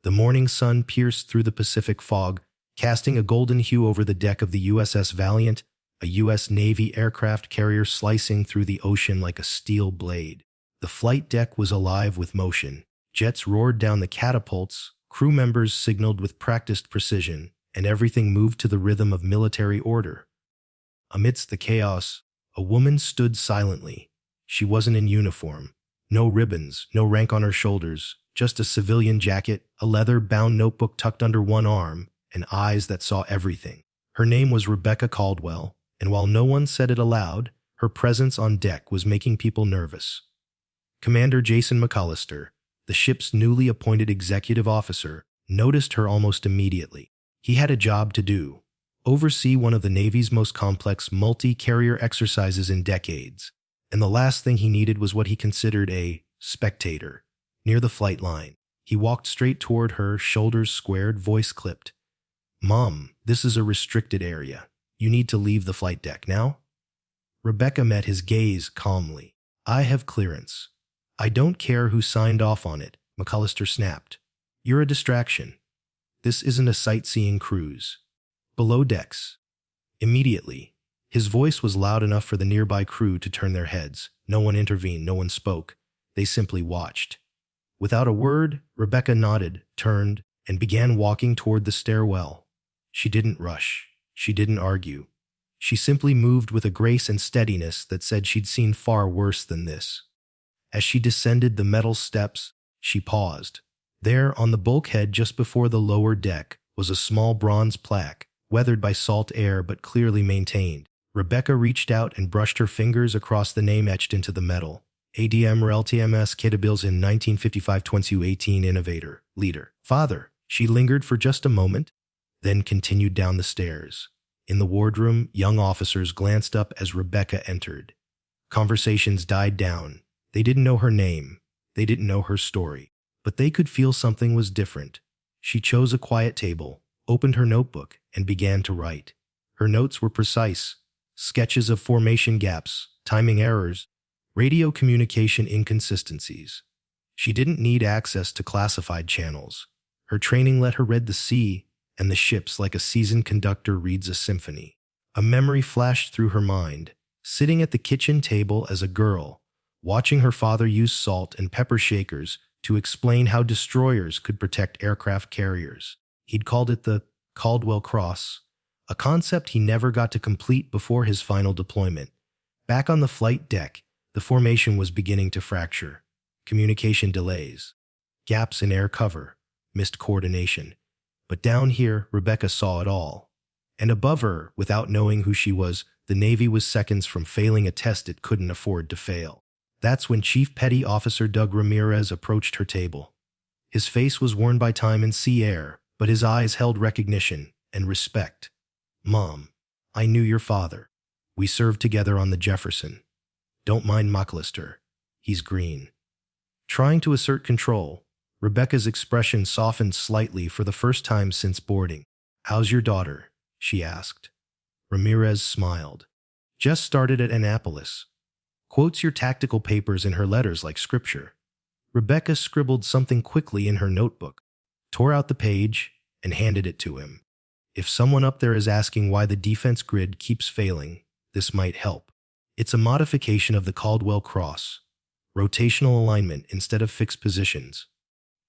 The morning sun pierced through the Pacific fog, casting a golden hue over the deck of the USS Valiant, a U.S. Navy aircraft carrier slicing through the ocean like a steel blade. The flight deck was alive with motion. Jets roared down the catapults, crew members signaled with practiced precision, and everything moved to the rhythm of military order. Amidst the chaos, a woman stood silently. She wasn't in uniform. No ribbons, no rank on her shoulders, just a civilian jacket, a leather-bound notebook tucked under one arm, and eyes that saw everything. Her name was Rebecca Caldwell, and while no one said it aloud, her presence on deck was making people nervous. Commander Jason McAllister, the ship's newly appointed executive officer, noticed her almost immediately. He had a job to do: oversee one of the Navy's most complex multi-carrier exercises in decades, and the last thing he needed was what he considered a spectator. Near the flight line, he walked straight toward her, shoulders squared, voice clipped. "Mom, this is a restricted area. You need to leave the flight deck now." Rebecca met his gaze calmly. "I have clearance." "I don't care who signed off on it," McAllister snapped. "You're a distraction. This isn't a sightseeing cruise." "Below decks." Immediately, his voice was loud enough for the nearby crew to turn their heads. No one intervened, no one spoke. They simply watched. Without a word, Rebecca nodded, turned, and began walking toward the stairwell. She didn't rush. She didn't argue. She simply moved with a grace and steadiness that said she'd seen far worse than this. As she descended the metal steps, she paused. There, on the bulkhead just before the lower deck, was a small bronze plaque, weathered by salt air but clearly maintained. Rebecca reached out and brushed her fingers across the name etched into the metal. ADM RLTMS Kitabills in 1955-2018 Innovator, Leader. "Father." She lingered for just a moment, then continued down the stairs. In the wardroom, young officers glanced up as Rebecca entered. Conversations died down. They didn't know her name. They didn't know her story. But they could feel something was different. She chose a quiet table, opened her notebook, and began to write. Her notes were precise. Sketches of formation gaps, timing errors, radio communication inconsistencies. She didn't need access to classified channels. Her training let her read the sea and the ships like a seasoned conductor reads a symphony. A memory flashed through her mind, sitting at the kitchen table as a girl, watching her father use salt and pepper shakers to explain how destroyers could protect aircraft carriers. He'd called it the Caldwell Cross, a concept he never got to complete before his final deployment. Back on the flight deck, the formation was beginning to fracture. Communication delays, gaps in air cover, missed coordination. But down here, Rebecca saw it all. And above her, without knowing who she was, the Navy was seconds from failing a test it couldn't afford to fail. That's when Chief Petty Officer Doug Ramirez approached her table. His face was worn by time and sea air, but his eyes held recognition and respect. "Mom, I knew your father. We served together on the Jefferson. Don't mind McAllister. He's green." Trying to assert control, Rebecca's expression softened slightly for the first time since boarding. "How's your daughter?" she asked. Ramirez smiled. "Just started at Annapolis. Quotes your tactical papers in her letters like scripture." Rebecca scribbled something quickly in her notebook, tore out the page, and handed it to him. "If someone up there is asking why the defense grid keeps failing, this might help. It's a modification of the Caldwell Cross. Rotational alignment instead of fixed positions.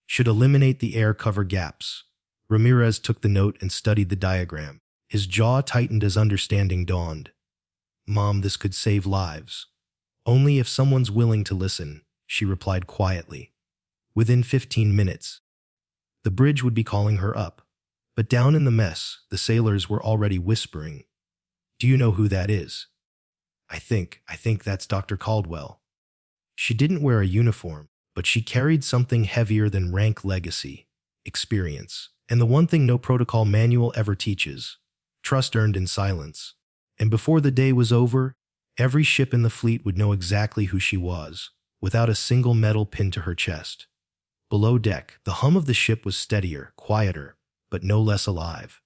Should eliminate the air cover gaps." Ramirez took the note and studied the diagram. His jaw tightened as understanding dawned. "Mom, this could save lives." "Only if someone's willing to listen," she replied quietly. Within 15 minutes, the bridge would be calling her up. But down in the mess, the sailors were already whispering. "Do you know who that is?" I think that's Dr. Caldwell." She didn't wear a uniform, but she carried something heavier than rank: legacy, experience, and the one thing no protocol manual ever teaches: trust earned in silence. And before the day was over, every ship in the fleet would know exactly who she was, without a single medal pinned to her chest. Below deck, the hum of the ship was steadier, quieter, but no less alive.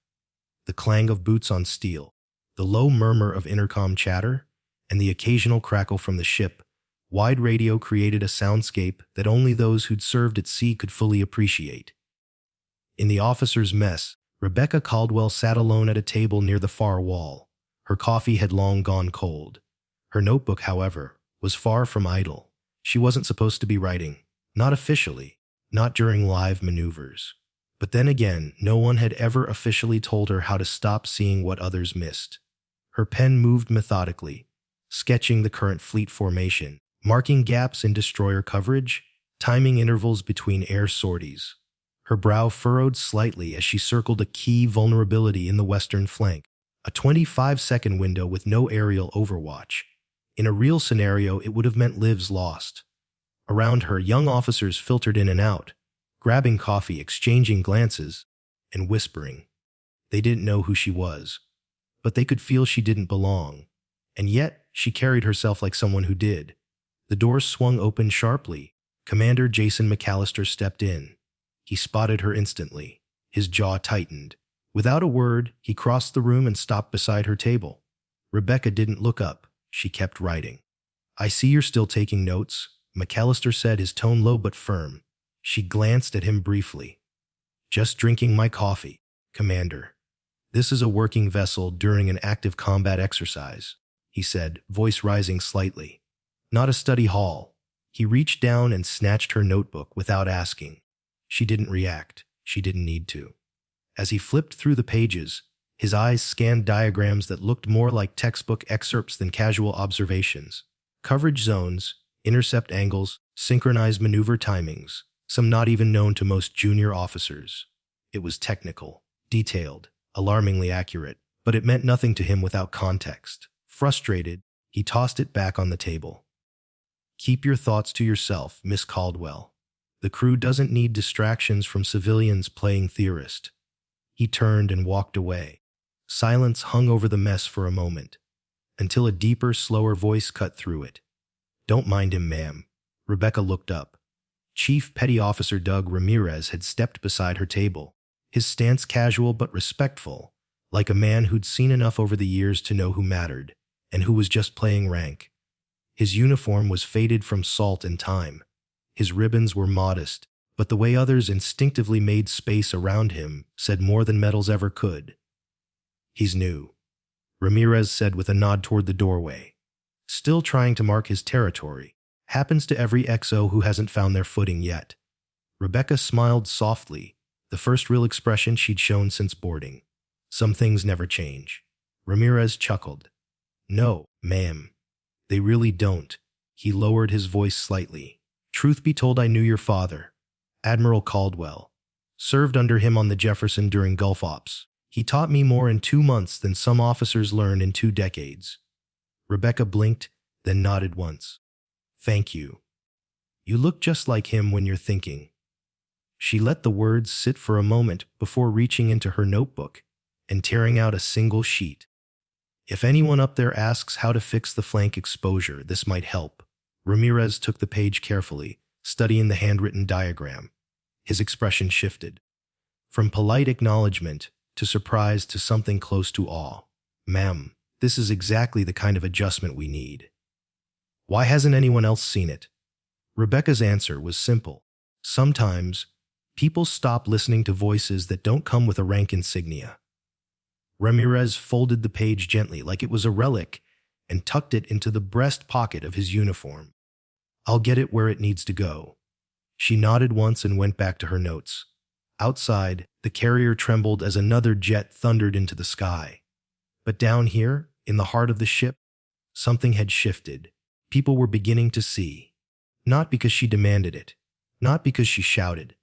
The clang of boots on steel, the low murmur of intercom chatter, and the occasional crackle from the ship-wide radio created a soundscape that only those who'd served at sea could fully appreciate. In the officers' mess, Rebecca Caldwell sat alone at a table near the far wall. Her coffee had long gone cold. Her notebook, however, was far from idle. She wasn't supposed to be writing. Not officially. Not during live maneuvers. But then again, no one had ever officially told her how to stop seeing what others missed. Her pen moved methodically, sketching the current fleet formation, marking gaps in destroyer coverage, timing intervals between air sorties. Her brow furrowed slightly as she circled a key vulnerability in the western flank, a 25-second window with no aerial overwatch. In a real scenario, it would have meant lives lost. Around her, young officers filtered in and out, grabbing coffee, exchanging glances, and whispering. They didn't know who she was, but they could feel she didn't belong. And yet, she carried herself like someone who did. The doors swung open sharply. Commander Jason McAllister stepped in. He spotted her instantly. His jaw tightened. Without a word, he crossed the room and stopped beside her table. Rebecca didn't look up. She kept writing. "I see you're still taking notes," McAllister said, his tone low but firm. She glanced at him briefly. "Just drinking my coffee, Commander. This is a working vessel during an active combat exercise," he said, voice rising slightly. "Not a study hall." He reached down and snatched her notebook without asking. She didn't react. She didn't need to. As he flipped through the pages, his eyes scanned diagrams that looked more like textbook excerpts than casual observations. Coverage zones, intercept angles, synchronized maneuver timings, some not even known to most junior officers. It was technical, detailed, alarmingly accurate, but it meant nothing to him without context. Frustrated, he tossed it back on the table. "Keep your thoughts to yourself, Miss Caldwell. The crew doesn't need distractions from civilians playing theorist." He turned and walked away. Silence hung over the mess for a moment, until a deeper, slower voice cut through it. "Don't mind him, ma'am." Rebecca looked up. Chief Petty Officer Doug Ramirez had stepped beside her table, his stance casual but respectful, like a man who'd seen enough over the years to know who mattered, and who was just playing rank. His uniform was faded from salt and time. His ribbons were modest, but the way others instinctively made space around him said more than medals ever could. "He's new," Ramirez said with a nod toward the doorway. "Still trying to mark his territory. Happens to every XO who hasn't found their footing yet." Rebecca smiled softly, the first real expression she'd shown since boarding. "Some things never change." Ramirez chuckled. "No, ma'am. They really don't." He lowered his voice slightly. "Truth be told, I knew your father, Admiral Caldwell. Served under him on the Jefferson during Gulf Ops. He taught me more in 2 months than some officers learn in 2 decades. Rebecca blinked, then nodded once. "Thank you. You look just like him when you're thinking." She let the words sit for a moment before reaching into her notebook and tearing out a single sheet. "If anyone up there asks how to fix the flank exposure, this might help." Ramirez took the page carefully, studying the handwritten diagram. His expression shifted. From polite acknowledgement to surprise to something close to awe. "Ma'am, this is exactly the kind of adjustment we need. Why hasn't anyone else seen it?" Rebecca's answer was simple. Sometimes, people stop listening to voices that don't come with a rank insignia. Ramirez folded the page gently like it was a relic and tucked it into the breast pocket of his uniform. "I'll get it where it needs to go." She nodded once and went back to her notes. Outside, the carrier trembled as another jet thundered into the sky. But down here, in the heart of the ship, something had shifted. People were beginning to see. Not because she demanded it, not because she shouted,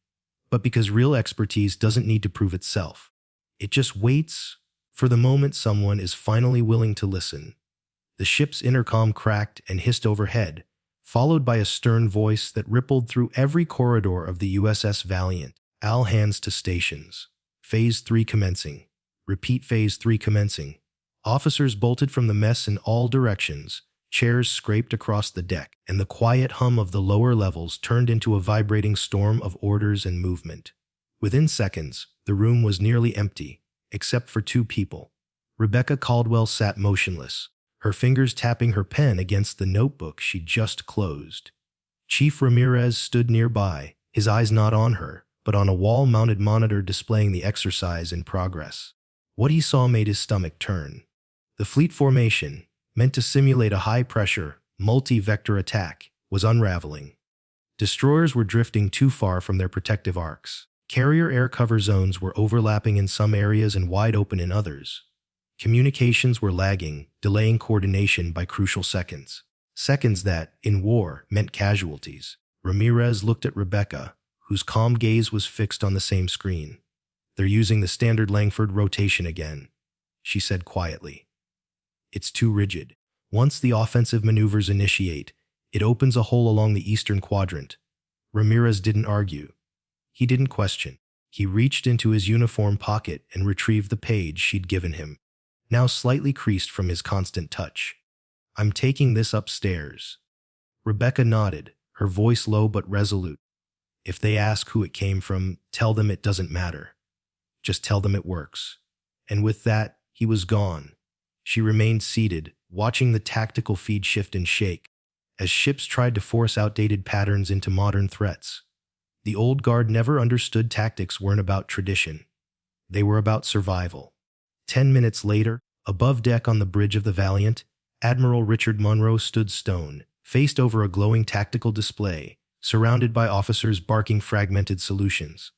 but because real expertise doesn't need to prove itself. It just waits for the moment someone is finally willing to listen. The ship's intercom cracked and hissed overhead, followed by a stern voice that rippled through every corridor of the USS Valiant. "All hands to stations. Phase 3 commencing. Repeat, Phase 3 commencing." Officers bolted from the mess in all directions. Chairs scraped across the deck, and the quiet hum of the lower levels turned into a vibrating storm of orders and movement. Within seconds, the room was nearly empty, except for 2 people. Rebecca Caldwell sat motionless, her fingers tapping her pen against the notebook she'd just closed. Chief Ramirez stood nearby, his eyes not on her, but on a wall-mounted monitor displaying the exercise in progress. What he saw made his stomach turn. The fleet formation, meant to simulate a high-pressure, multi-vector attack, was unraveling. Destroyers were drifting too far from their protective arcs. Carrier air cover zones were overlapping in some areas and wide open in others. Communications were lagging, delaying coordination by crucial seconds. Seconds that, in war, meant casualties. Ramirez looked at Rebecca, whose calm gaze was fixed on the same screen. "They're using the standard Langford rotation again," she said quietly. "It's too rigid. Once the offensive maneuvers initiate, it opens a hole along the eastern quadrant." Ramirez didn't argue. He didn't question. He reached into his uniform pocket and retrieved the page she'd given him, now slightly creased from his constant touch. "I'm taking this upstairs." Rebecca nodded, her voice low but resolute. "If they ask who it came from, tell them it doesn't matter. Just tell them it works." And with that, he was gone. She remained seated, watching the tactical feed shift and shake, as ships tried to force outdated patterns into modern threats. The old guard never understood tactics weren't about tradition. They were about survival. 10 minutes later, above deck on the bridge of the Valiant, Admiral Richard Monroe stood stone, faced over a glowing tactical display, surrounded by officers barking fragmented solutions.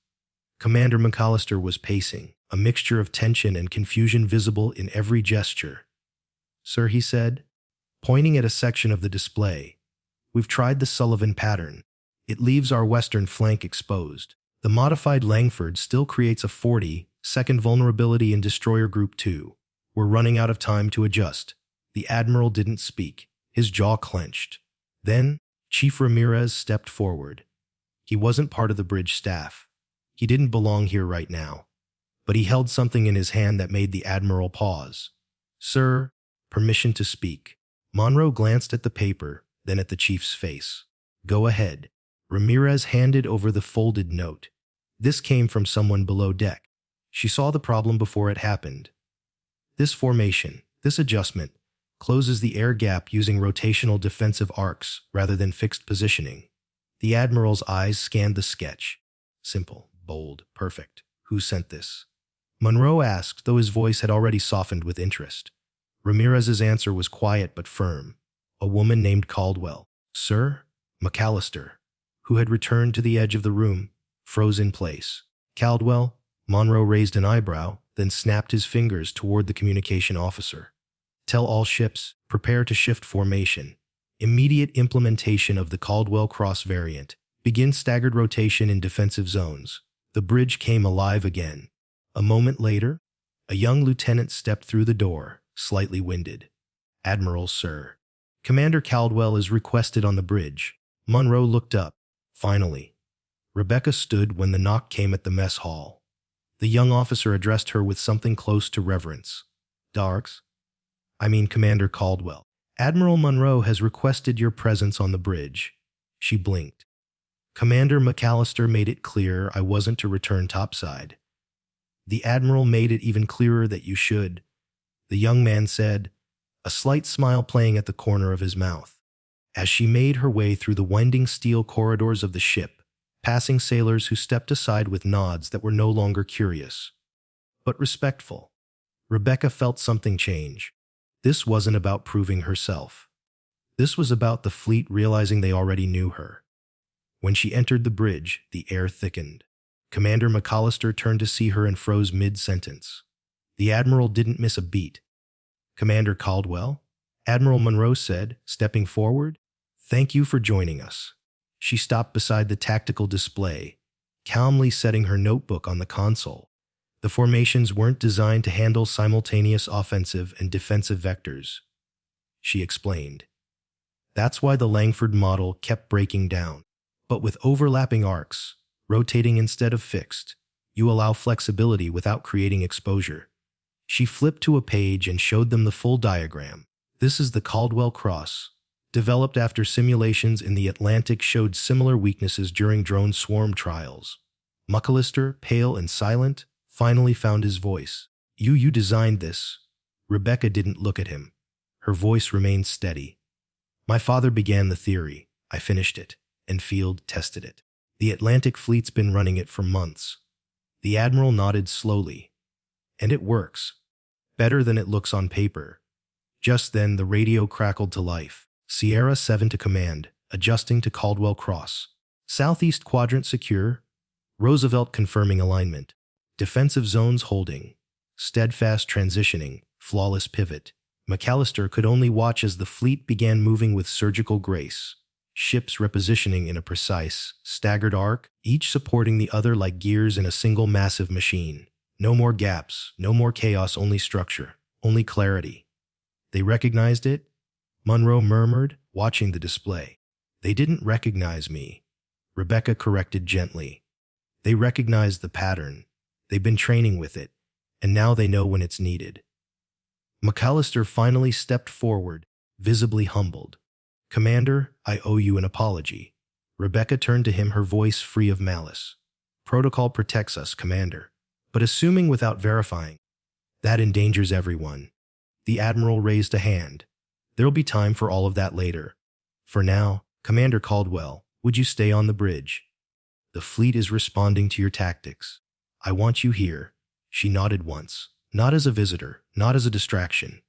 Commander McAllister was pacing, a mixture of tension and confusion visible in every gesture. "Sir," he said, pointing at a section of the display, "we've tried the Sullivan pattern. It leaves our western flank exposed. The modified Langford still creates a 40-second vulnerability in Destroyer Group 2. We're running out of time to adjust." The Admiral didn't speak. His jaw clenched. Then, Chief Ramirez stepped forward. He wasn't part of the bridge staff. He didn't belong here right now. But he held something in his hand that made the Admiral pause. "Sir, permission to speak." Monroe glanced at the paper, then at the chief's face. "Go ahead." Ramirez handed over the folded note. This came from someone below deck. She saw the problem before it happened. "This formation, this adjustment, closes the air gap using rotational defensive arcs rather than fixed positioning." The Admiral's eyes scanned the sketch. "Simple, bold, perfect. Who sent this?" Monroe asked, though his voice had already softened with interest. Ramirez's answer was quiet but firm. "A woman named Caldwell." "Sir?" McAllister, who had returned to the edge of the room, froze in place. "Caldwell?" Monroe raised an eyebrow, then snapped his fingers toward the communication officer. "Tell all ships, prepare to shift formation. Immediate implementation of the Caldwell Cross variant. Begin staggered rotation in defensive zones." The bridge came alive again. A moment later, a young lieutenant stepped through the door, slightly winded. "Admiral, sir. Commander Caldwell is requested on the bridge." Monroe looked up. Finally. Rebecca stood when the knock came at the mess hall. The young officer addressed her with something close to reverence. "Darks? Commander Caldwell. Admiral Monroe has requested your presence on the bridge." She blinked. "Commander McAllister made it clear I wasn't to return topside." "The Admiral made it even clearer that you should," the young man said, a slight smile playing at the corner of his mouth. As she made her way through the winding steel corridors of the ship, passing sailors who stepped aside with nods that were no longer curious, but respectful, Rebecca felt something change. This wasn't about proving herself. This was about the fleet realizing they already knew her. When she entered the bridge, the air thickened. Commander McAllister turned to see her and froze mid-sentence. The Admiral didn't miss a beat. "Commander Caldwell?" Admiral Monroe said, stepping forward. "Thank you for joining us." She stopped beside the tactical display, calmly setting her notebook on the console. The formations weren't designed to handle simultaneous offensive and defensive vectors, she explained. That's why the Langford model kept breaking down. But with overlapping arcs, rotating instead of fixed, you allow flexibility without creating exposure. She flipped to a page and showed them the full diagram. "This is the Caldwell Cross. Developed after simulations in the Atlantic showed similar weaknesses during drone swarm trials." McAllister, pale and silent, finally found his voice. You designed this." Rebecca didn't look at him. Her voice remained steady. "My father began the theory. I finished it, and field tested it." The Atlantic Fleet's been running it for months. The Admiral nodded slowly. And it works. Better than it looks on paper. Just then, the radio crackled to life. Sierra 7 to command, adjusting to Caldwell Cross. Southeast quadrant secure. Roosevelt confirming alignment. Defensive zones holding. Steadfast transitioning. Flawless pivot. McAllister could only watch as the fleet began moving with surgical grace. Ships repositioning in a precise, staggered arc, each supporting the other like gears in a single massive machine. No more gaps, no more chaos, only structure, only clarity. They recognized it? Monroe murmured, watching the display. They didn't recognize me. Rebecca corrected gently. They recognized the pattern. They've been training with it, and now they know when it's needed. McAllister finally stepped forward, visibly humbled. Commander, I owe you an apology. Rebecca turned to him, her voice free of malice. Protocol protects us, Commander. But assuming without verifying, that endangers everyone. The Admiral raised a hand. There'll be time for all of that later. For now, Commander Caldwell, would you stay on the bridge? The fleet is responding to your tactics. I want you here. She nodded once. Not as a visitor, not as a distraction,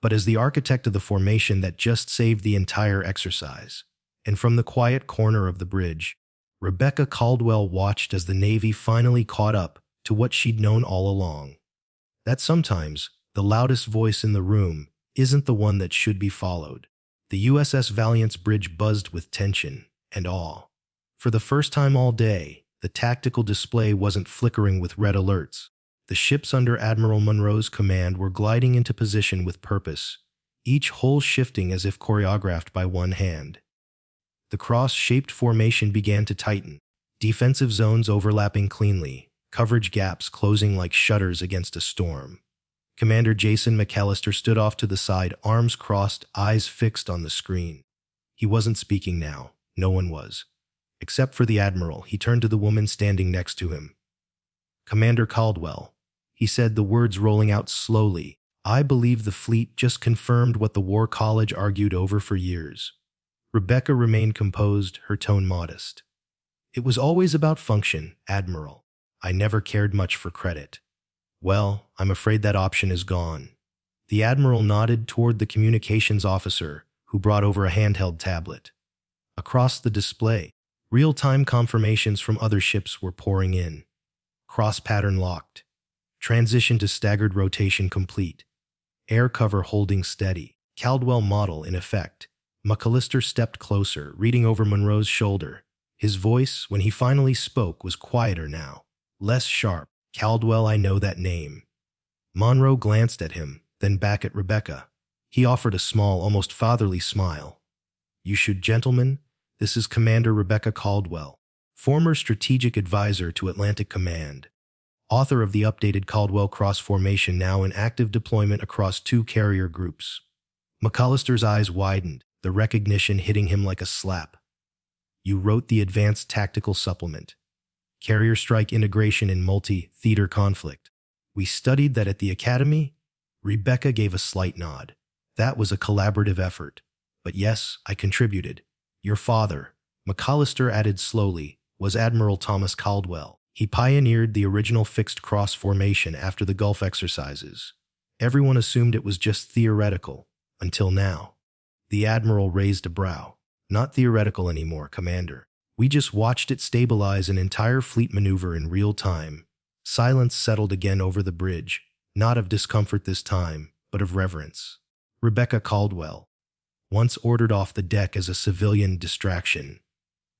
but as the architect of the formation that just saved the entire exercise. And from the quiet corner of the bridge, Rebecca Caldwell watched as the Navy finally caught up to what she'd known all along. That sometimes the loudest voice in the room isn't the one that should be followed. The USS Valiant's bridge buzzed with tension and awe. For the first time all day, the tactical display wasn't flickering with red alerts. The ships under Admiral Monroe's command were gliding into position with purpose, each hull shifting as if choreographed by one hand. The cross-shaped formation began to tighten, defensive zones overlapping cleanly, coverage gaps closing like shutters against a storm. Commander Jason McAllister stood off to the side, arms crossed, eyes fixed on the screen. He wasn't speaking now. No one was. Except for the Admiral, he turned to the woman standing next to him. Commander Caldwell, he said, the words rolling out slowly. I believe the fleet just confirmed what the War College argued over for years. Rebecca remained composed, her tone modest. It was always about function, Admiral. I never cared much for credit. Well, I'm afraid that option is gone. The Admiral nodded toward the communications officer, who brought over a handheld tablet. Across the display, real-time confirmations from other ships were pouring in. Cross-pattern locked. Transition to staggered rotation complete. Air cover holding steady. Caldwell model in effect. McAllister stepped closer, reading over Monroe's shoulder. His voice, when he finally spoke, was quieter now. Less sharp. Caldwell, I know that name. Monroe glanced at him, then back at Rebecca. He offered a small, almost fatherly smile. You should, gentlemen. This is Commander Rebecca Caldwell, former strategic advisor to Atlantic Command, author of the updated Caldwell Cross formation now in active deployment across 2 carrier groups. McAllister's eyes widened, the recognition hitting him like a slap. You wrote the Advanced Tactical Supplement, Carrier Strike Integration in Multi-Theater Conflict. We studied that at the Academy? Rebecca gave a slight nod. That was a collaborative effort. But yes, I contributed. Your father, McAllister added slowly, was Admiral Thomas Caldwell. He pioneered the original fixed cross formation after the Gulf exercises. Everyone assumed it was just theoretical, until now. The Admiral raised a brow. Not theoretical anymore, Commander. We just watched it stabilize an entire fleet maneuver in real time. Silence settled again over the bridge, not of discomfort this time, but of reverence. Rebecca Caldwell, once ordered off the deck as a civilian distraction,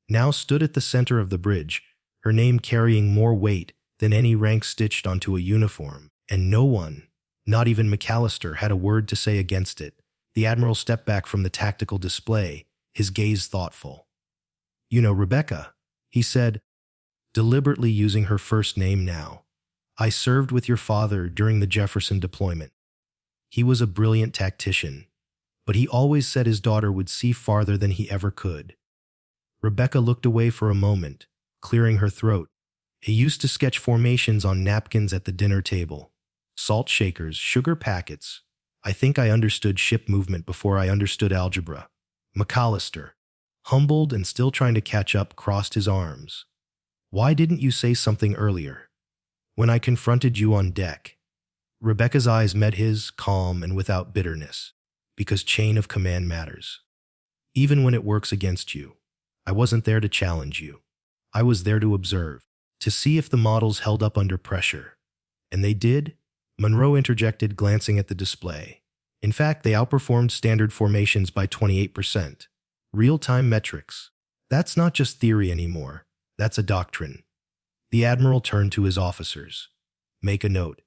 now stood at the center of the bridge, her name carrying more weight than any rank stitched onto a uniform, and no one, not even McAllister, had a word to say against it. The Admiral stepped back from the tactical display, his gaze thoughtful. You know, Rebecca, he said, deliberately using her first name now. I served with your father during the Jefferson deployment. He was a brilliant tactician, but he always said his daughter would see farther than he ever could. Rebecca looked away for a moment, clearing her throat. He used to sketch formations on napkins at the dinner table. Salt shakers, sugar packets. I think I understood ship movement before I understood algebra. McAllister, humbled and still trying to catch up, crossed his arms. Why didn't you say something earlier? When I confronted you on deck. Rebecca's eyes met his, calm and without bitterness. Because chain of command matters. Even when it works against you. I wasn't there to challenge you. I was there to observe, to see if the models held up under pressure. And they did? Monroe interjected, glancing at the display. In fact, they outperformed standard formations by 28%. Real-time metrics. That's not just theory anymore. That's a doctrine. The admiral turned to his officers. Make a note.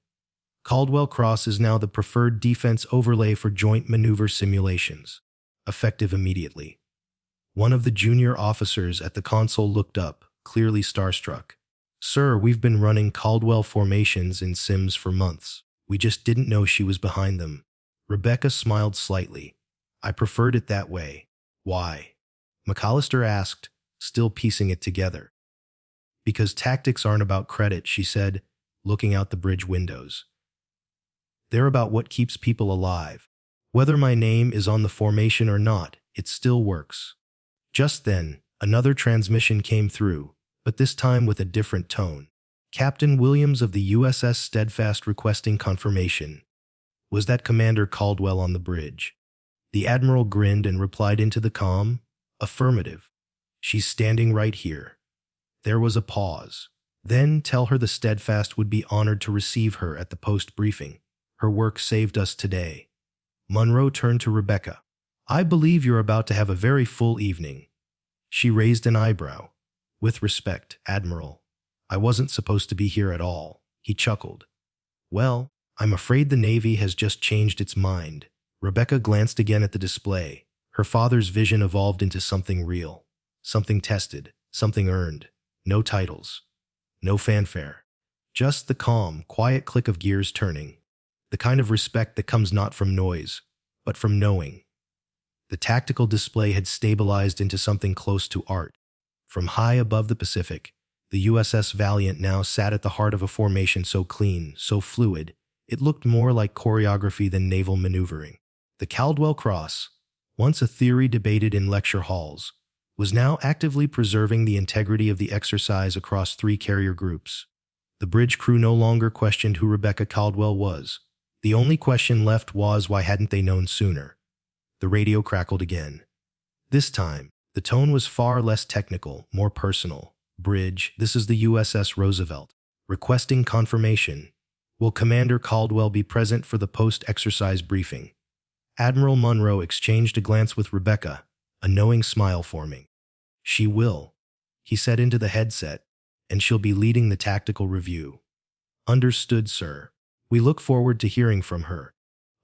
Caldwell Cross is now the preferred defense overlay for joint maneuver simulations. Effective immediately. One of the junior officers at the console looked up, clearly starstruck. Sir, we've been running Caldwell formations in sims for months. We just didn't know she was behind them. Rebecca smiled slightly. I preferred it that way. Why? McAllister asked, still piecing it together. Because tactics aren't about credit, she said, looking out the bridge windows. They're about what keeps people alive. Whether my name is on the formation or not, it still works. Just then, another transmission came through, but this time with a different tone. Captain Williams of the USS Steadfast requesting confirmation. Was that Commander Caldwell on the bridge? The Admiral grinned and replied into the comm, affirmative. She's standing right here. There was a pause. Then tell her the Steadfast would be honored to receive her at the post-briefing. Her work saved us today. Monroe turned to Rebecca. I believe you're about to have a very full evening. She raised an eyebrow. With respect, Admiral. I wasn't supposed to be here at all. He chuckled. Well, I'm afraid the Navy has just changed its mind. Rebecca glanced again at the display. Her father's vision evolved into something real. Something tested. Something earned. No titles. No fanfare. Just the calm, quiet click of gears turning. The kind of respect that comes not from noise, but from knowing. The tactical display had stabilized into something close to art. From high above the Pacific, the USS Valiant now sat at the heart of a formation so clean, so fluid, it looked more like choreography than naval maneuvering. The Caldwell Cross, once a theory debated in lecture halls, was now actively preserving the integrity of the exercise across 3 carrier groups. The bridge crew no longer questioned who Rebecca Caldwell was. The only question left was, why hadn't they known sooner? The radio crackled again. This time, the tone was far less technical, more personal. Bridge, this is the USS Roosevelt. Requesting confirmation. Will Commander Caldwell be present for the post-exercise briefing? Admiral Monroe exchanged a glance with Rebecca, a knowing smile forming. She will, he said into the headset, and she'll be leading the tactical review. Understood, sir. We look forward to hearing from her.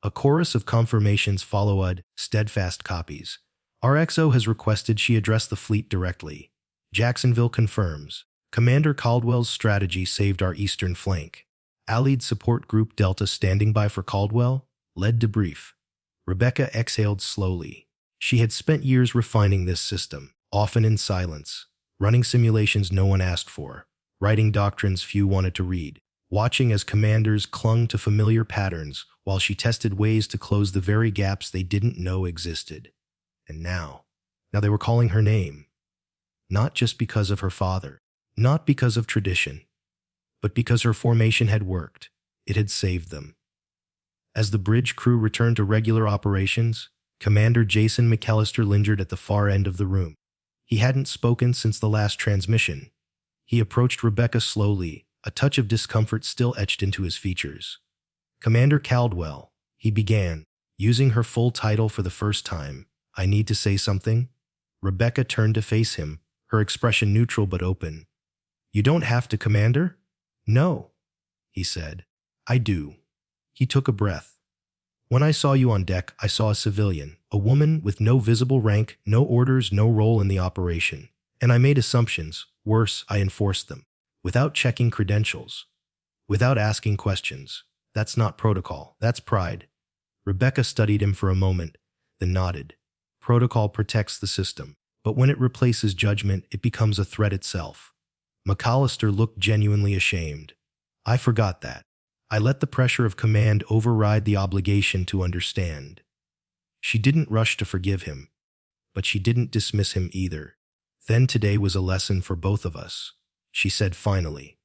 A chorus of confirmations followed, steadfast copies. RXO has requested she address the fleet directly. Jacksonville confirms. Commander Caldwell's strategy saved our eastern flank. Allied Support Group Delta standing by for Caldwell, led debrief. Rebecca exhaled slowly. She had spent years refining this system, often in silence, running simulations no one asked for, writing doctrines few wanted to read, watching as commanders clung to familiar patterns while she tested ways to close the very gaps they didn't know existed. And now they were calling her name. Not just because of her father, not because of tradition, but because her formation had worked. It had saved them. As the bridge crew returned to regular operations, Commander Jason McAllister lingered at the far end of the room. He hadn't spoken since the last transmission. He approached Rebecca slowly, a touch of discomfort still etched into his features. Commander Caldwell, he began, using her full title for the first time. I need to say something? Rebecca turned to face him, her expression neutral but open. You don't have to, Commander? No, he said. I do. He took a breath. When I saw you on deck, I saw a civilian, a woman with no visible rank, no orders, no role in the operation. And I made assumptions. Worse, I enforced them. Without checking credentials. Without asking questions. That's not protocol. That's pride. Rebecca studied him for a moment, then nodded. Protocol protects the system, but when it replaces judgment, it becomes a threat itself. McAllister looked genuinely ashamed. I forgot that. I let the pressure of command override the obligation to understand. She didn't rush to forgive him. but she didn't dismiss him either. Then today was a lesson for both of us, she said finally.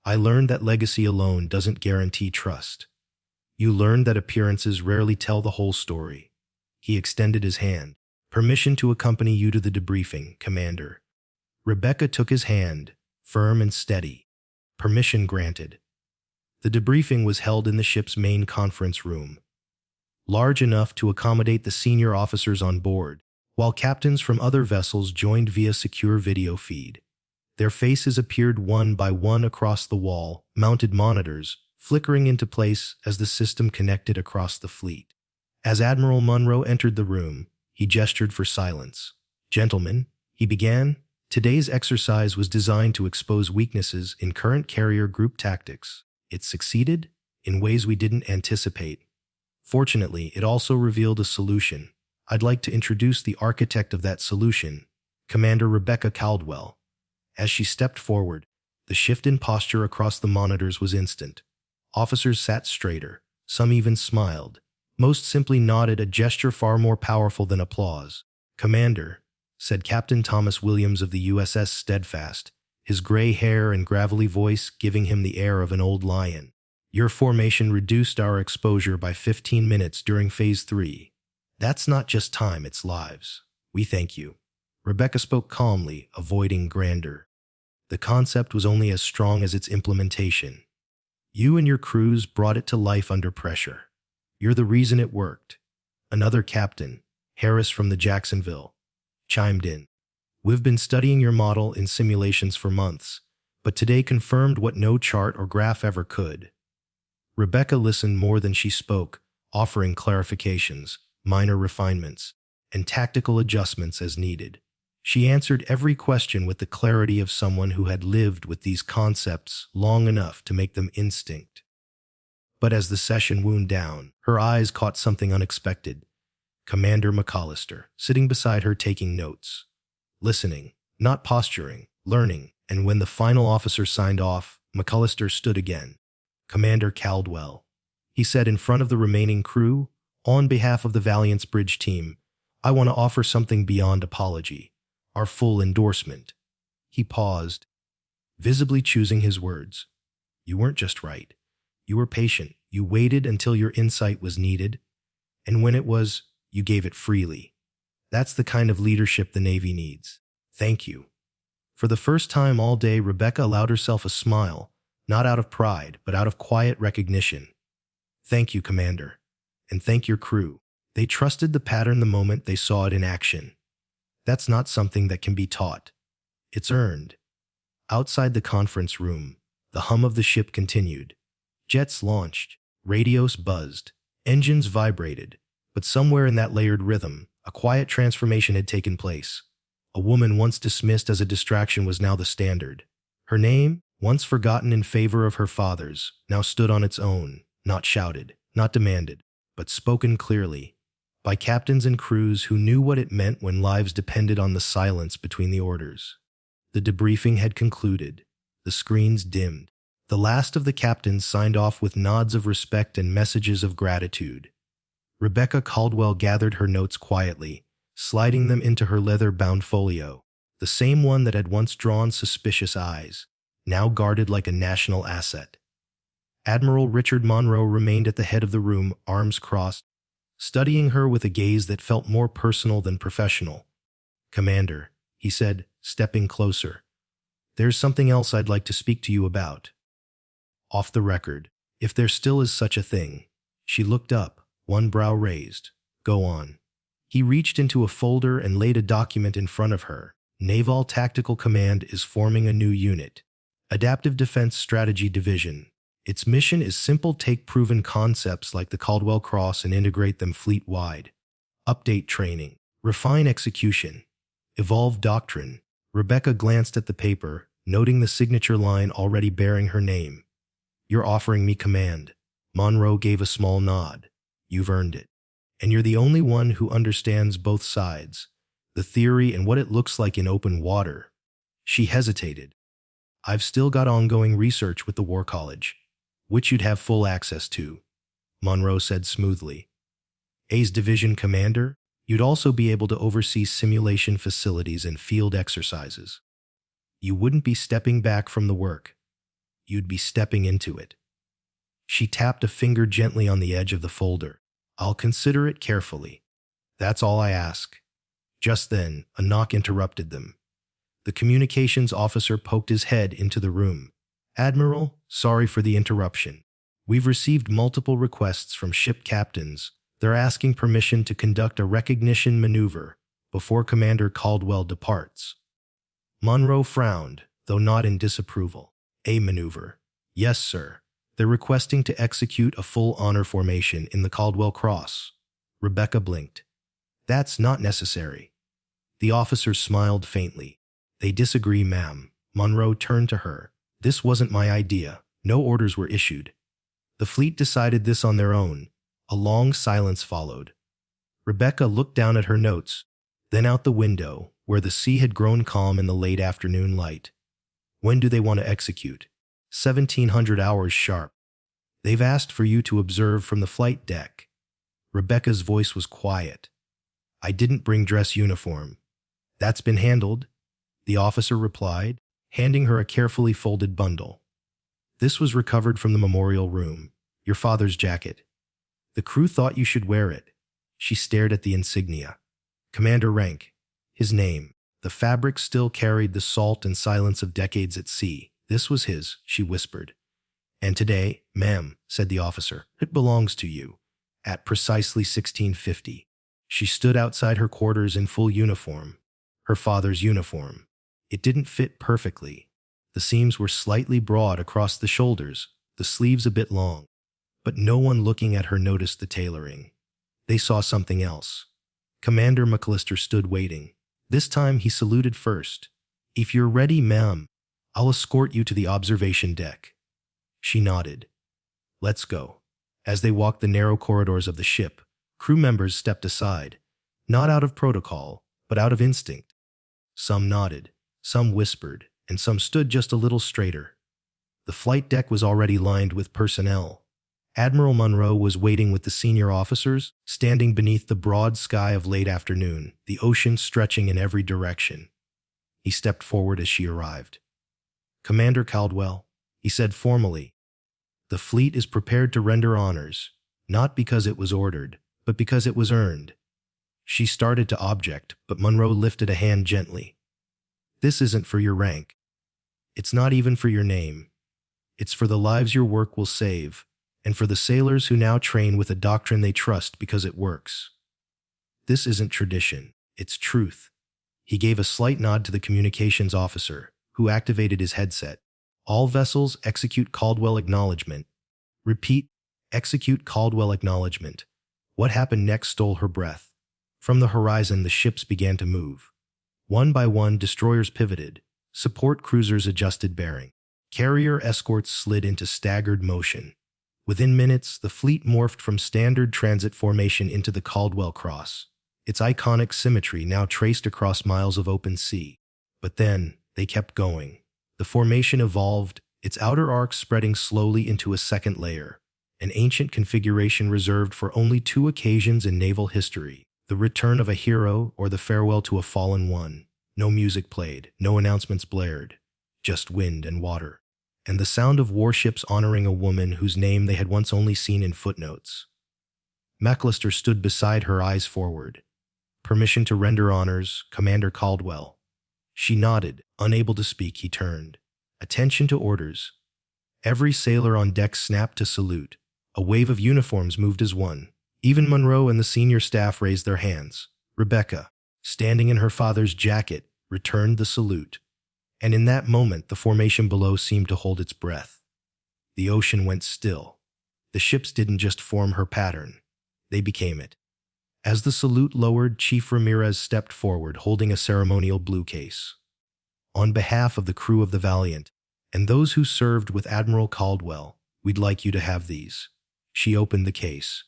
I learned that legacy alone doesn't guarantee trust. You learned that appearances rarely tell the whole story. He extended his hand. Permission to accompany you to the debriefing, Commander. Rebecca took his hand, firm and steady. Permission granted. The debriefing was held in the ship's main conference room, large enough to accommodate the senior officers on board, while captains from other vessels joined via secure video feed. Their faces appeared one by one across the wall, mounted monitors, flickering into place as the system connected across the fleet. As Admiral Munro entered the room, he gestured for silence. Gentlemen, he began, today's exercise was designed to expose weaknesses in current carrier group tactics. It succeeded in ways we didn't anticipate. Fortunately, it also revealed a solution. I'd like to introduce the architect of that solution, Commander Rebecca Caldwell. As she stepped forward, the shift in posture across the monitors was instant. Officers sat straighter, some even smiled. Most simply nodded, a gesture far more powerful than applause. Commander, said Captain Thomas Williams of the USS Steadfast, his gray hair and gravelly voice giving him the air of an old lion. Your formation reduced our exposure by 15 minutes during Phase 3. That's not just time, it's lives. We thank you. Rebecca spoke calmly, avoiding grandeur. The concept was only as strong as its implementation. You and your crews brought it to life under pressure. You're the reason it worked. Another captain, Harris from the Jacksonville, chimed in. We've been studying your model in simulations for months, but today confirmed what no chart or graph ever could. Rebecca listened more than she spoke, offering clarifications, minor refinements, and tactical adjustments as needed. She answered every question with the clarity of someone who had lived with these concepts long enough to make them instinct. But as the session wound down, her eyes caught something unexpected. Commander McAllister, sitting beside her taking notes. Listening, not posturing, learning, and when the final officer signed off, McAllister stood again. Commander Caldwell, he said in front of the remaining crew, on behalf of the Valiant's bridge team, I want to offer something beyond apology, our full endorsement. He paused, visibly choosing his words. You weren't just right. You were patient. You waited until your insight was needed, and when it was, you gave it freely. That's the kind of leadership the Navy needs. Thank you. For the first time all day, Rebecca allowed herself a smile, not out of pride, but out of quiet recognition. Thank you, Commander. And thank your crew. They trusted the pattern the moment they saw it in action. That's not something that can be taught. It's earned. Outside the conference room, the hum of the ship continued. Jets launched, radios buzzed, engines vibrated, but somewhere in that layered rhythm, a quiet transformation had taken place. A woman once dismissed as a distraction was now the standard. Her name, once forgotten in favor of her father's, now stood on its own, not shouted, not demanded, but spoken clearly, by captains and crews who knew what it meant when lives depended on the silence between the orders. The debriefing had concluded. The screens dimmed. The last of the captains signed off with nods of respect and messages of gratitude. Rebecca Caldwell gathered her notes quietly, sliding them into her leather-bound folio, the same one that had once drawn suspicious eyes, now guarded like a national asset. Admiral Richard Monroe remained at the head of the room, arms crossed, studying her with a gaze that felt more personal than professional. Commander, he said, stepping closer, there's something else I'd like to speak to you about. Off the record, if there still is such a thing. She looked up, one brow raised. Go on. He reached into a folder and laid a document in front of her. Naval Tactical Command is forming a new unit. Adaptive Defense Strategy Division. Its mission is simple: take proven concepts like the Caldwell Cross and integrate them fleet-wide. Update training. Refine execution. Evolve doctrine. Rebecca glanced at the paper, noting the signature line already bearing her name. You're offering me command. Monroe gave a small nod. You've earned it. And you're the only one who understands both sides, the theory and what it looks like in open water. She hesitated. I've still got ongoing research with the War College, which you'd have full access to, Monroe said smoothly. A's division commander, You'd also be able to oversee simulation facilities and field exercises. You wouldn't be stepping back from the work. You'd be stepping into it. She tapped a finger gently on the edge of the folder. I'll consider it carefully. That's all I ask. Just then, a knock interrupted them. The communications officer poked his head into the room. Admiral, sorry for the interruption. We've received multiple requests from ship captains. They're asking permission to conduct a recognition maneuver before Commander Caldwell departs. Monroe frowned, though not in disapproval. A maneuver? Yes, sir. They're requesting to execute a full honor formation in the Caldwell Cross. Rebecca blinked. That's not necessary. The officer smiled faintly. They disagree, ma'am. Monroe turned to her. This wasn't my idea. No orders were issued. The fleet decided this on their own. A long silence followed. Rebecca looked down at her notes, then out the window, where the sea had grown calm in the late afternoon light. When do they want to execute? 1700 hours sharp. They've asked for you to observe from the flight deck. Rebecca's voice was quiet. I didn't bring dress uniform. That's been handled, the officer replied, handing her a carefully folded bundle. This was recovered from the memorial room. Your father's jacket. The crew thought you should wear it. She stared at the insignia. Commander rank. His name. The fabric still carried the salt and silence of decades at sea. This was his, she whispered. And today, ma'am, said the officer, it belongs to you. At precisely 1650. She stood outside her quarters in full uniform. Her father's uniform. It didn't fit perfectly. The seams were slightly broad across the shoulders, the sleeves a bit long. But no one looking at her noticed the tailoring. They saw something else. Commander McAllister stood waiting. This time he saluted first. If you're ready, ma'am, I'll escort you to the observation deck. She nodded. Let's go. As they walked the narrow corridors of the ship, crew members stepped aside, not out of protocol, but out of instinct. Some nodded, some whispered, and some stood just a little straighter. The flight deck was already lined with personnel. Admiral Monroe was waiting with the senior officers, standing beneath the broad sky of late afternoon, the ocean stretching in every direction. He stepped forward as she arrived. Commander Caldwell, he said formally, the fleet is prepared to render honors, not because it was ordered, but because it was earned. She started to object, but Monroe lifted a hand gently. This isn't for your rank. It's not even for your name. It's for the lives your work will save, and for the sailors who now train with a doctrine they trust because it works. This isn't tradition, it's truth. He gave a slight nod to the communications officer, who activated his headset. All vessels execute Caldwell acknowledgement. Repeat, execute Caldwell acknowledgement. What happened next stole her breath. From the horizon, the ships began to move. One by one, destroyers pivoted. Support cruisers adjusted bearing. Carrier escorts slid into staggered motion. Within minutes, the fleet morphed from standard transit formation into the Caldwell Cross, its iconic symmetry now traced across miles of open sea. But then, they kept going. The formation evolved, its outer arc spreading slowly into a second layer, an ancient configuration reserved for only two occasions in naval history, the return of a hero or the farewell to a fallen one. No music played, no announcements blared, just wind and water, and the sound of warships honoring a woman whose name they had once only seen in footnotes. McAllister stood beside her, eyes forward. Permission to render honors, Commander Caldwell. She nodded. Unable to speak, he turned. Attention to orders. Every sailor on deck snapped to salute. A wave of uniforms moved as one. Even Monroe and the senior staff raised their hands. Rebecca, standing in her father's jacket, returned the salute. And in that moment, the formation below seemed to hold its breath. The ocean went still. The ships didn't just form her pattern. They became it. As the salute lowered, Chief Ramirez stepped forward, holding a ceremonial blue case. On behalf of the crew of the Valiant, and those who served with Admiral Caldwell, we'd like you to have these. She opened the case.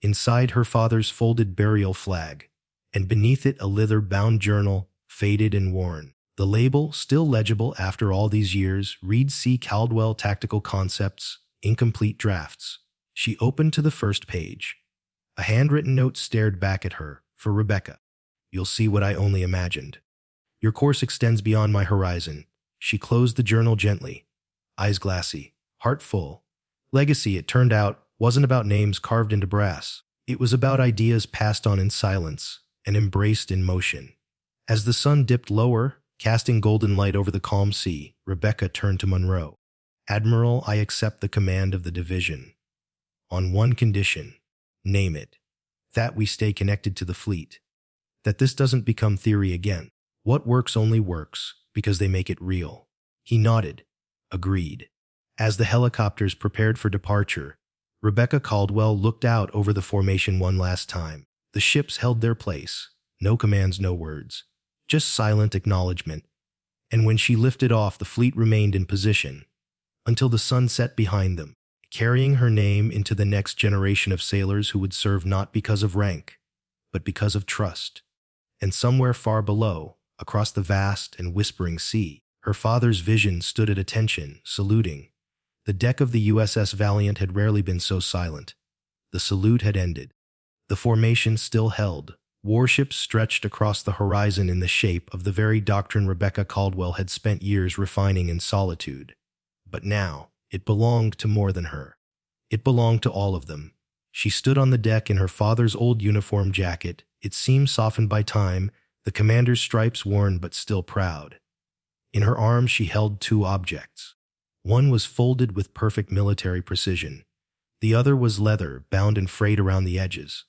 Inside, her father's folded burial flag, and beneath it a leather-bound journal, faded and worn. The label, still legible after all these years, reads C. Caldwell Tactical Concepts, Incomplete Drafts. She opened to the first page. A handwritten note stared back at her, For Rebecca, you'll see what I only imagined. Your course extends beyond my horizon. She closed the journal gently, eyes glassy, heart full. Legacy, it turned out, wasn't about names carved into brass. It was about ideas passed on in silence and embraced in motion. As the sun dipped lower, casting golden light over the calm sea, Rebecca turned to Monroe. Admiral, I accept the command of the division. On one condition. Name it. That we stay connected to the fleet. That this doesn't become theory again. What works only works because they make it real. He nodded, agreed. As the helicopters prepared for departure, Rebecca Caldwell looked out over the formation one last time. The ships held their place. No commands, no words. Just silent acknowledgement. And when she lifted off, the fleet remained in position until the sun set behind them, carrying her name into the next generation of sailors who would serve not because of rank, but because of trust. And somewhere far below, across the vast and whispering sea, her father's vision stood at attention, saluting. The deck of the USS Valiant had rarely been so silent. The salute had ended. The formation still held. Warships stretched across the horizon in the shape of the very doctrine Rebecca Caldwell had spent years refining in solitude. But now, it belonged to more than her. It belonged to all of them. She stood on the deck in her father's old uniform jacket, its seams softened by time, the commander's stripes worn but still proud. In her arms she held two objects. One was folded with perfect military precision. The other was leather, bound and frayed around the edges.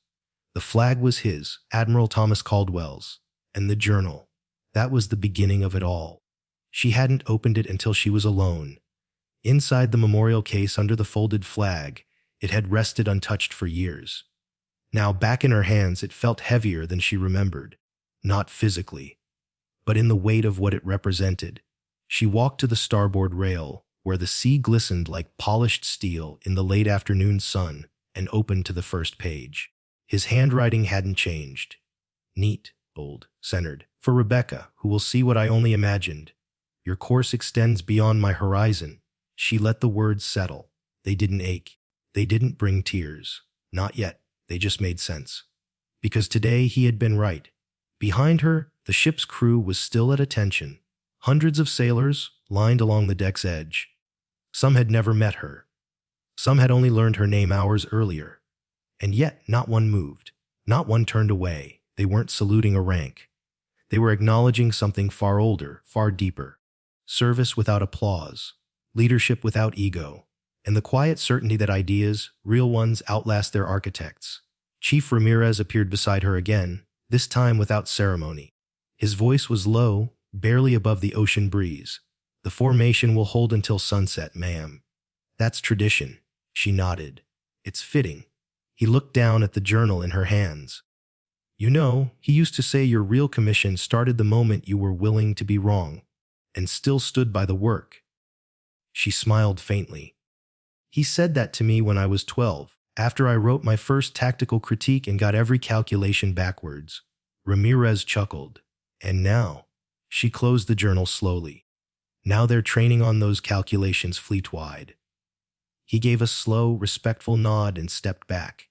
The flag was his, Admiral Thomas Caldwell's, and the journal. That was the beginning of it all. She hadn't opened it until she was alone. Inside the memorial case under the folded flag, it had rested untouched for years. Now back in her hands, it felt heavier than she remembered. Not physically, but in the weight of what it represented. She walked to the starboard rail, where the sea glistened like polished steel in the late afternoon sun, and opened to the first page. His handwriting hadn't changed. Neat, bold, centered. For Rebecca, who will see what I only imagined. Your course extends beyond my horizon. She let the words settle. They didn't ache. They didn't bring tears. Not yet. They just made sense. Because today he had been right. Behind her, the ship's crew was still at attention. Hundreds of sailors lined along the deck's edge. Some had never met her. Some had only learned her name hours earlier. And yet, not one moved. Not one turned away. They weren't saluting a rank. They were acknowledging something far older, far deeper. Service without applause. Leadership without ego. And the quiet certainty that ideas, real ones, outlast their architects. Chief Ramirez appeared beside her again, this time without ceremony. His voice was low, barely above the ocean breeze. The formation will hold until sunset, ma'am. That's tradition. She nodded. It's fitting. He looked down at the journal in her hands. You know, he used to say your real commission started the moment you were willing to be wrong, and still stood by the work. She smiled faintly. He said that to me when I was 12, after I wrote my first tactical critique and got every calculation backwards. Ramirez chuckled. And now, she closed the journal slowly. Now they're training on those calculations fleet-wide. He gave a slow, respectful nod and stepped back.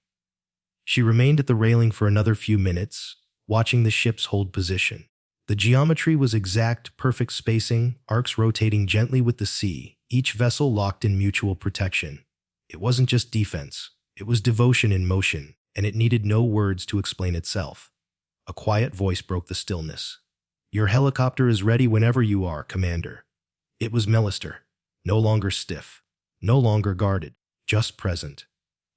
She remained at the railing for another few minutes, watching the ships hold position. The geometry was exact, perfect spacing, arcs rotating gently with the sea, each vessel locked in mutual protection. It wasn't just defense. It was devotion in motion, and it needed no words to explain itself. A quiet voice broke the stillness. Your helicopter is ready whenever you are, Commander. It was Mellister, no longer stiff, no longer guarded, just present.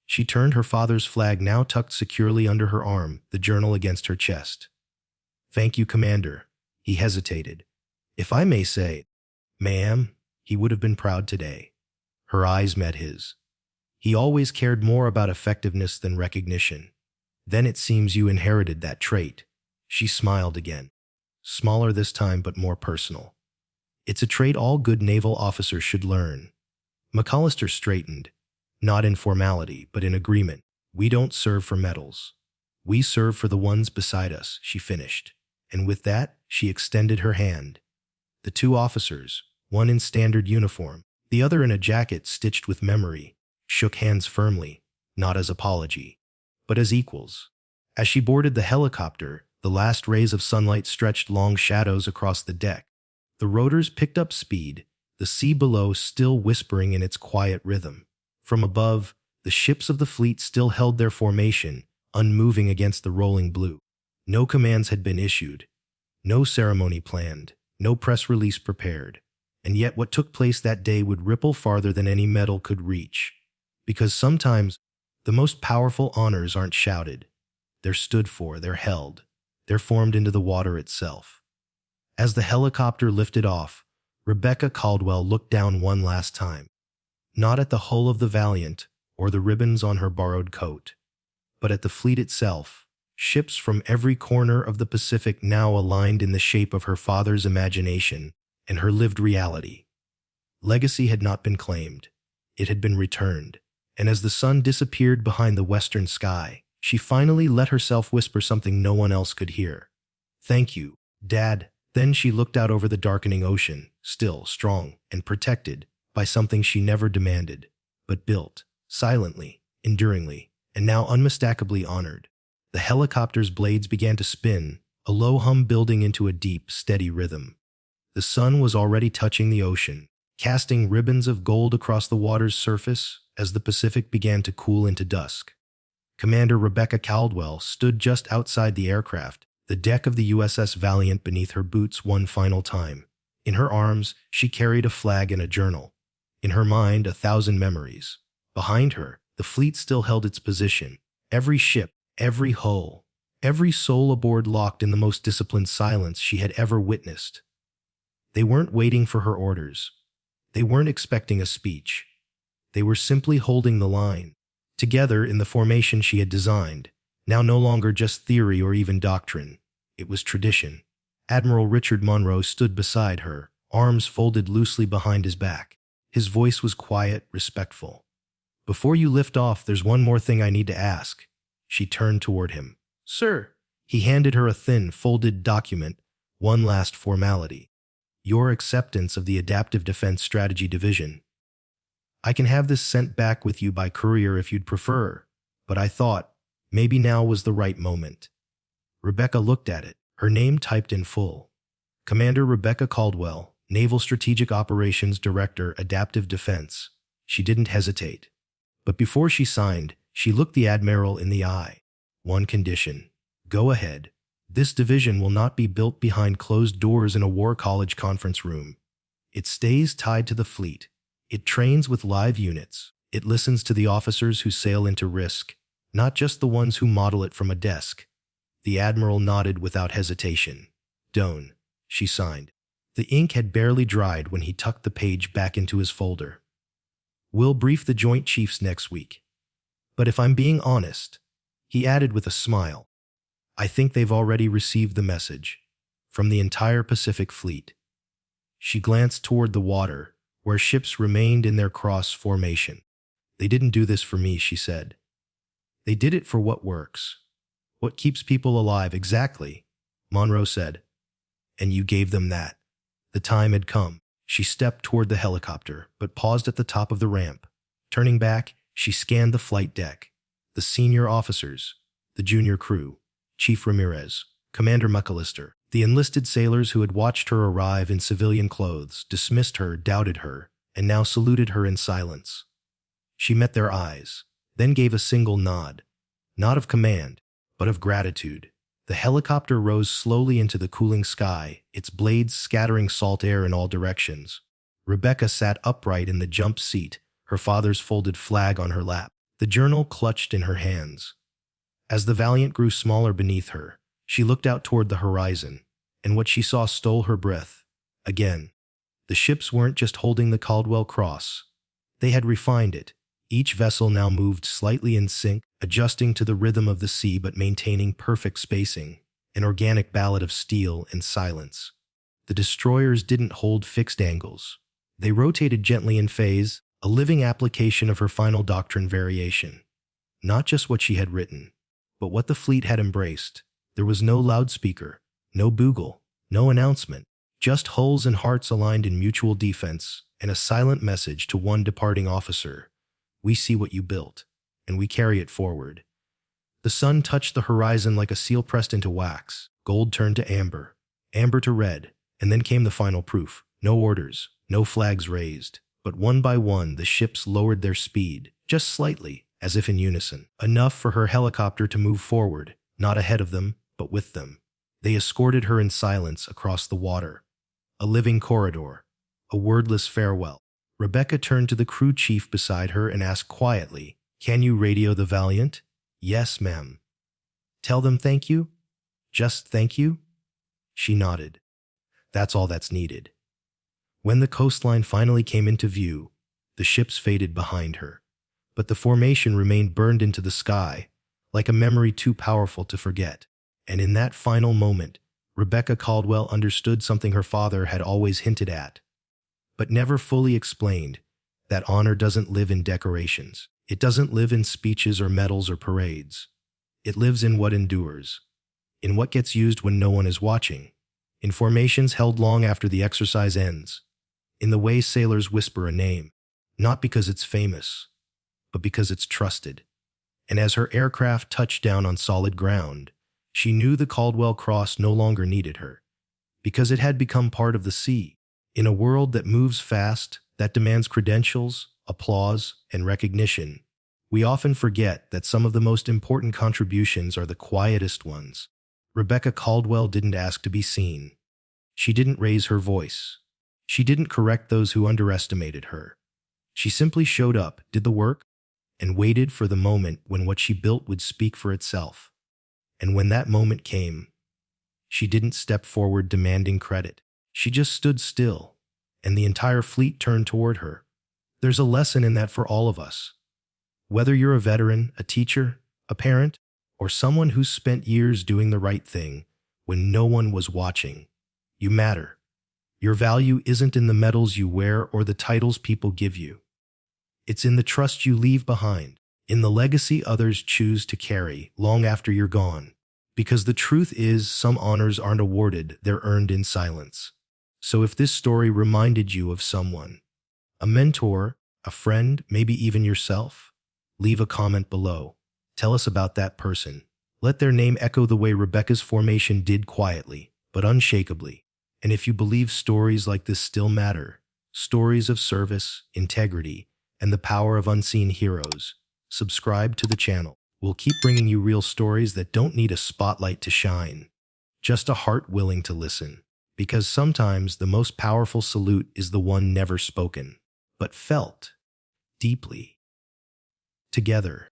She turned her father's flag now tucked securely under her arm, the journal against her chest. Thank you, Commander. He hesitated. If I may say, ma'am, he would have been proud today. Her eyes met his. He always cared more about effectiveness than recognition. Then it seems you inherited that trait. She smiled again. Smaller this time, but more personal. It's a trait all good naval officers should learn. McAllister straightened. Not in formality, but in agreement. We don't serve for medals. We serve for the ones beside us, she finished. And with that, she extended her hand. The two officers, one in standard uniform, the other in a jacket stitched with memory, shook hands firmly, not as apology, but as equals. As she boarded the helicopter, the last rays of sunlight stretched long shadows across the deck. The rotors picked up speed, the sea below still whispering in its quiet rhythm. From above, the ships of the fleet still held their formation, unmoving against the rolling blue. No commands had been issued, no ceremony planned, no press release prepared. And yet what took place that day would ripple farther than any medal could reach. Because sometimes, the most powerful honors aren't shouted. They're stood for, they're held, they're formed into the water itself. As the helicopter lifted off, Rebecca Caldwell looked down one last time. Not at the hull of the Valiant or the ribbons on her borrowed coat, but at the fleet itself. Ships from every corner of the Pacific now aligned in the shape of her father's imagination and her lived reality. Legacy had not been claimed. It had been returned. And as the sun disappeared behind the western sky, she finally let herself whisper something no one else could hear. "Thank you, Dad." Then she looked out over the darkening ocean, still, strong, and protected by something she never demanded, but built, silently, enduringly, and now unmistakably honored. The helicopter's blades began to spin, a low hum building into a deep, steady rhythm. The sun was already touching the ocean, casting ribbons of gold across the water's surface as the Pacific began to cool into dusk. Commander Rebecca Caldwell stood just outside the aircraft, the deck of the USS Valiant beneath her boots one final time. In her arms, she carried a flag and a journal. In her mind, 1,000 memories. Behind her, the fleet still held its position. Every ship, every hull, every soul aboard locked in the most disciplined silence she had ever witnessed. They weren't waiting for her orders. They weren't expecting a speech. They were simply holding the line, together in the formation she had designed, now no longer just theory or even doctrine. It was tradition. Admiral Richard Monroe stood beside her, arms folded loosely behind his back. His voice was quiet, respectful. "Before you lift off, there's one more thing I need to ask." She turned toward him. "Sir." He handed her a thin, folded document, one last formality. "Your acceptance of the Adaptive Defense Strategy Division. I can have this sent back with you by courier if you'd prefer, but I thought maybe now was the right moment." Rebecca looked at it, her name typed in full. Commander Rebecca Caldwell, Naval Strategic Operations Director, Adaptive Defense. She didn't hesitate. But before she signed, she looked the Admiral in the eye. "One condition. Go ahead. This division will not be built behind closed doors in a war college conference room. It stays tied to the fleet. It trains with live units. It listens to the officers who sail into risk, not just the ones who model it from a desk." The Admiral nodded without hesitation. "Done." She signed. The ink had barely dried when he tucked the page back into his folder. "We'll brief the Joint Chiefs next week. But if I'm being honest," he added with a smile, "I think they've already received the message. From the entire Pacific Fleet." She glanced toward the water, where ships remained in their cross formation. "They didn't do this for me," she said. "They did it for what works. What keeps people alive." "Exactly," Monroe said. "And you gave them that." The time had come. She stepped toward the helicopter, but paused at the top of the ramp. Turning back, she scanned the flight deck. The senior officers, the junior crew, Chief Ramirez, Commander McAllister, the enlisted sailors who had watched her arrive in civilian clothes, dismissed her, doubted her, and now saluted her in silence. She met their eyes, then gave a single nod. Not of command, but of gratitude. The helicopter rose slowly into the cooling sky, its blades scattering salt air in all directions. Rebecca sat upright in the jump seat, her father's folded flag on her lap, the journal clutched in her hands. As the Valiant grew smaller beneath her, she looked out toward the horizon, and what she saw stole her breath. Again, the ships weren't just holding the Caldwell Cross. They had refined it. Each vessel now moved slightly in sync, adjusting to the rhythm of the sea but maintaining perfect spacing, an organic ballad of steel and silence. The destroyers didn't hold fixed angles. They rotated gently in phase, a living application of her final doctrine variation. Not just what she had written, but what the fleet had embraced. There was no loudspeaker, no bugle, no announcement, just hulls and hearts aligned in mutual defense, and a silent message to one departing officer: "We see what you built, and we carry it forward." The sun touched the horizon like a seal pressed into wax. Gold turned to amber, amber to red, and then came the final proof. No orders, no flags raised. But one by one, the ships lowered their speed, just slightly, as if in unison. Enough for her helicopter to move forward, not ahead of them, but with them. They escorted her in silence across the water. A living corridor, a wordless farewell. Rebecca turned to the crew chief beside her and asked quietly, "Can you radio the Valiant?" "Yes, ma'am." "Tell them thank you?" "Just thank you?" She nodded. That's all that's needed. When the coastline finally came into view, the ships faded behind her. But the formation remained burned into the sky, like a memory too powerful to forget. And in that final moment, Rebecca Caldwell understood something her father had always hinted at, but never fully explained, that honor doesn't live in decorations. It doesn't live in speeches or medals or parades. It lives in what endures, in what gets used when no one is watching, in formations held long after the exercise ends, in the way sailors whisper a name, not because it's famous, but because it's trusted. And as her aircraft touched down on solid ground, she knew the Caldwell Cross no longer needed her, because it had become part of the sea. In a world that moves fast, that demands credentials, applause, and recognition, we often forget that some of the most important contributions are the quietest ones. Rebecca Caldwell didn't ask to be seen. She didn't raise her voice. She didn't correct those who underestimated her. She simply showed up, did the work, and waited for the moment when what she built would speak for itself. And when that moment came, she didn't step forward demanding credit. She just stood still, and the entire fleet turned toward her. There's a lesson in that for all of us. Whether you're a veteran, a teacher, a parent, or someone who's spent years doing the right thing when no one was watching, you matter. Your value isn't in the medals you wear or the titles people give you. It's in the trust you leave behind, in the legacy others choose to carry long after you're gone. Because the truth is, some honors aren't awarded, they're earned in silence. So if this story reminded you of someone, a mentor, a friend, maybe even yourself, leave a comment below. Tell us about that person. Let their name echo the way Rebecca's formation did, quietly, but unshakably. And if you believe stories like this still matter, stories of service, integrity, and the power of unseen heroes, subscribe to the channel. We'll keep bringing you real stories that don't need a spotlight to shine, just a heart willing to listen. Because sometimes the most powerful salute is the one never spoken, but felt deeply. Together,